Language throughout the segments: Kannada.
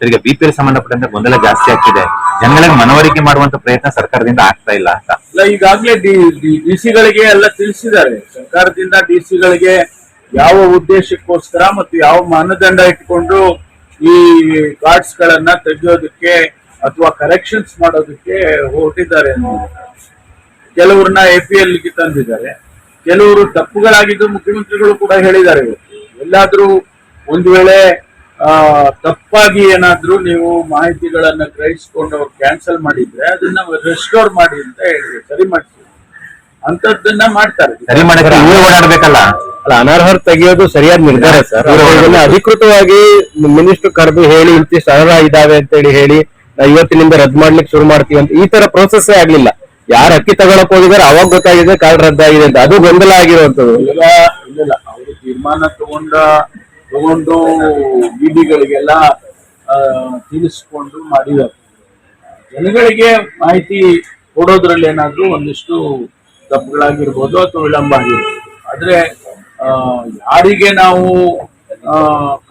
ರೈತರಿಗೆ ಬಿಪಿಎಲ್ ಸಂಬಂಧಪಟ್ಟಂತೆ ಗೊಂದಲ ಜಾಸ್ತಿ ಆಗ್ತಿದೆ. ಜನಗಳಿಗೆ ಮನವರಿಕೆ ಮಾಡುವಂತ ಪ್ರಯತ್ನ ಸರ್ಕಾರದಿಂದ ಆಗ್ತಾ ಇಲ್ಲ ಅಂತ. ಈಗಾಗಲೇ ಡಿಸಿಗಳಿಗೆ ಎಲ್ಲ ತಿಳಿಸಿದ್ದಾರೆ. ಸರ್ಕಾರದಿಂದ ಡಿಸಿಗಳಿಗೆ ಯಾವ ಉದ್ದೇಶಕ್ಕೋಸ್ಕರ ಮತ್ತು ಯಾವ ಮಾನದಂಡ ಇಟ್ಕೊಂಡು ಈ ಕಾರ್ಡ್ಸ್ ಗಳನ್ನ ತೆಗೆಯೋದಕ್ಕೆ ಅಥವಾ ಕರೆಕ್ಷನ್ಸ್ ಮಾಡೋದಕ್ಕೆ ಹೊರಟಿದ್ದಾರೆ. ಕೆಲವ್ರನ್ನ APL ಗೆ ತಂದಿದ್ದಾರೆ, ಕೆಲವರು ತಪ್ಪುಗಳಾಗಿದ್ದು ಮುಖ್ಯಮಂತ್ರಿಗಳು ಕೂಡ ಹೇಳಿದ್ದಾರೆ. ಎಲ್ಲಾದ್ರೂ ಒಂದು ವೇಳೆ ತಪ್ಪಾಗಿ ಏನಾದ್ರೂ ನೀವು ಮಾಹಿತಿಗಳನ್ನ ಗ್ರಹಿಸಿಕೊಂಡು ಅವ್ರು ಕ್ಯಾನ್ಸಲ್ ಮಾಡಿದ್ರೆ ಅದನ್ನ ರೆಸ್ಟೋರ್ ಮಾಡಿ ಅಂತ ಹೇಳಿ ಸರಿ ಮಾಡಿಸಿ ಅಂತದನ್ನ ಮಾಡ್ತಾರೆ. ಸರಿ ಮಾಡಿದ್ರೆ ಓಡಾಡ್ಬೇಕಲ್ಲ. ಅಲ್ಲ, ಅನರ್ಹರು ತೆಗೆಯೋದು ಸರಿಯಾದ ನಿರ್ಧಾರ ಸರ್. ಅಧಿಕೃತವಾಗಿ ಮಿನಿಸ್ಟರ್ ಕರೆದು ಹೇಳಿ ಇಂತಿಷ್ಟು ಅನರ್ಹ ಇದಾವೆ ಅಂತ ಹೇಳಿ ಇವತ್ತಿನಿಂದ ರದ್ದು ಮಾಡ್ಲಿಕ್ಕೆ ಶುರು ಮಾಡ್ತೀವಿ ಅಂತ ಈ ತರ ಪ್ರೋಸೆಸ್ ಆಗ್ಲಿಲ್ಲ. ಯಾರು ಅಕ್ಕಿ ತಗೊಳಕ್ ಹೋಗಿದಾರೆ ಅವಾಗ ಗೊತ್ತಾಗಿದೆ ಕಾರ್ಡ್ ರದ್ದಾಗಿದೆ ಅಂತ. ಅದು ಗೊಂದಲ ಆಗಿರುವಂತದ್ದು. ಇಲ್ಲ, ಅವರು ತೀರ್ಮಾನ ತಗೊಂಡು ಬೀದಿಗಳಿಗೆಲ್ಲ ತಿಳಿಸ್ಕೊಂಡು ಮಾಡಿದ್ದಾರೆ. ಜನಗಳಿಗೆ ಮಾಹಿತಿ ಕೊಡೋದ್ರಲ್ಲಿ ಏನಾದ್ರೂ ಒಂದಿಷ್ಟು ತಪ್ಪುಗಳಾಗಿರ್ಬೋದು ಅಥವಾ ವಿಳಂಬ ಆಗಿರ್ಬೋದು. ಆದ್ರೆ ಯಾರಿಗೆ ನಾವು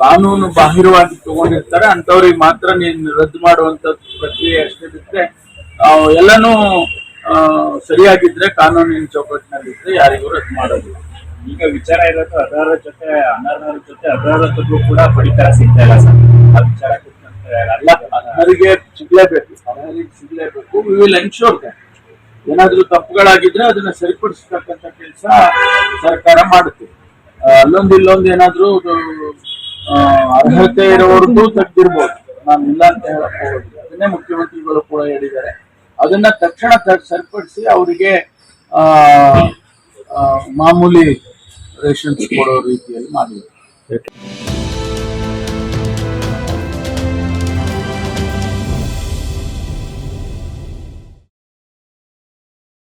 ಕಾನೂನು ಬಾಹಿರವಾಗಿ ತಗೊಂಡಿರ್ತಾರೆ ಅಂತವ್ರಿಗೆ ಮಾತ್ರ ನೀನು ರದ್ದು ಮಾಡುವಂತ ಪ್ರಕ್ರಿಯೆ ಅಷ್ಟೇ ಬಿಟ್ರೆ ಎಲ್ಲಾನು ಸರಿಯಾಗಿದ್ರೆ ಕಾನೂನಿನ ಚೌಕಟ್ಟಿನಲ್ಲಿದ್ರೆ ಯಾರಿಗೂ ರದ್ದು ಮಾಡೋದಿಲ್ಲ. ಈಗ ವಿಚಾರ ಇರೋದು ಅನರ್ಹರ ಜೊತೆ ಅನರ್ಹರಿಗೂ ಕೂಡ ಪಡಿತರ ಸಿಗ್ತಾ ಇಲ್ಲ ಸರ್. ಆ ವಿಚಾರ ಅನರ್ಹರಿಗೆ ಸಿಗ್ಲೇಬೇಕು. ವಿ ವಿಲ್ ಎನ್ಶೋರ್ ದಟ್ ಏನಾದ್ರೂ ತಪ್ಪುಗಳಾಗಿದ್ರೆ ಅದನ್ನ ಸರಿಪಡಿಸತಕ್ಕಂತ ಕೆಲಸ ಸರ್ಕಾರ ಮಾಡುತ್ತೆ. ಇಲ್ಲೊಂದು ಏನಾದ್ರೂ ಅರ್ಹತೆ ಇರೋವರೆಗೂ ತೆಗ್ದಿರ್ಬೋದು, ನಾನು ಇಲ್ಲ ಅಂತ ಹೇಳಕ್ ಹೋಗೋದಿಲ್ಲ. ಅದನ್ನೇ ಮುಖ್ಯಮಂತ್ರಿಗಳು ಕೂಡ ಹೇಳಿದ್ದಾರೆ. ಅದನ್ನ ತಕ್ಷಣ ಸರಿಪಡಿಸಿ ಅವರಿಗೆ ಮಾಮೂಲಿ ರೇಷನ್ಸ್ ಕೊಡೋ ರೀತಿಯಲ್ಲಿ ಮಾಡಿದ್ದಾರೆ.